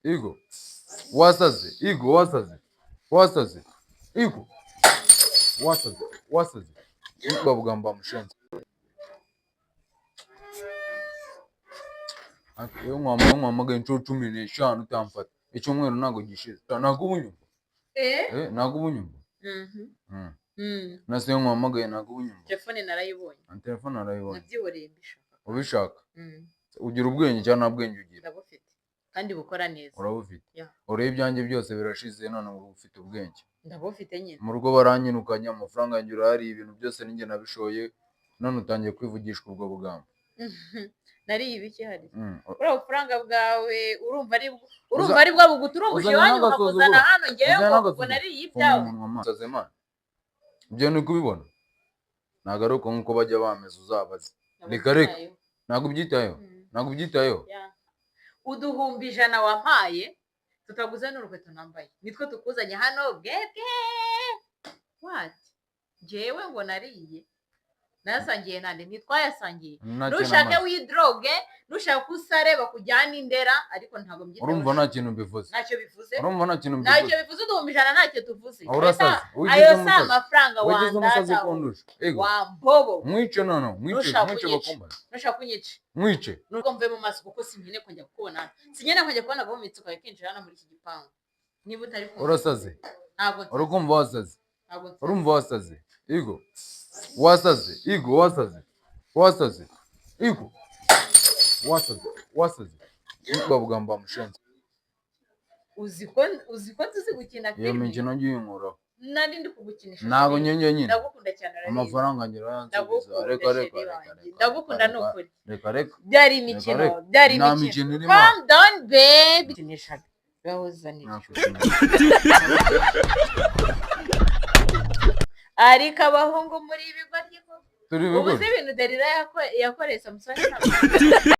Igo. Wasaze. Igo wasaze. Wasaze. Igo. Wasaze. Wasaze. Umukobwa mba mushenze. Iyo mwamagaye inshuro 15 utamfata. Icyumweru ntago gishize. Ntago ubunyumva. Ntago ubunyumva. Nase mwamagaye ntago ubunyumva. Telefone narayibonye. Telefone narayibonye. Nabyihoreye mbishaka. Ubishaka? Ugira ubwenge cyangwa nta bwenge ugira? Ndabufite. Kandi bukora neza. Urabufite. Urebe ibyanjye byose birashize none ngo ufite ubwenge. Ndabufite nyine. Mu rugo baranyirukanye amafaranga yanjye urahari ibintu byose ninjye nabishoye none utangiye kwivugishwa ubwo bugambo. Nari ibiki hari. Ura ubufaranga bwawe urumva ari bwa buguturumbuje wanyu bakuzana hano ngewe ngo nari yibyawe. Sazemana. Ibyo ni kubibona. Nagaruka nkuko bajya bameze uzabaze. Reka reka. Nago byitayeho. Uduhumbi 100 wampaye tutaguze n'urukweto nambaye. Nitwe tukuzanye hano bwebwe. What? Jewe ngo nariye. Nasangiye nande nitwayasangiye. Nushake widroge, nushaka usare bakujyana indera ariko ntago mbyita. Urumva nta kintu mbivuze. Ntacyo bivuze. Urumva nta kintu mbivuze. Ntacyo bivuze uduhumbi 100 ntacyo tuvuze. Ayo sa amafaranga wandata. Wa mbobo. Mwice mwice bakomba. Nushaka kunyica. Mwice. Nuko mve mu maso kuko sinkene kujya kubona. Sinkene kujya kubona ngo mitsuka yakinjira hano muri iki gipangu. Niba utari kumva. Urasaze. Ntabwo. Urukumva wasaze. Ntabwo. Urumva wasaze. Igo. Wasaze. Igo wasaze. Wasaze. Igo. Wasaze. Umukobwa mba mushenze. Uziko tuzi gukina filime. Iyo mikino ngiye nkora. Nari ndi kugukinisha. Ntago nyenye nyine. Ndagukunda cyane rero. Amafaranga ngira yansubiza. Reka. Ndagukunda nukuri. Reka. Byari imikino. Calm down babe. Kinisha. Bahuzanira. Ariko abahungu muri ibigwa ryiko. Ubuze ibintu Derira yakoreye Samusoni.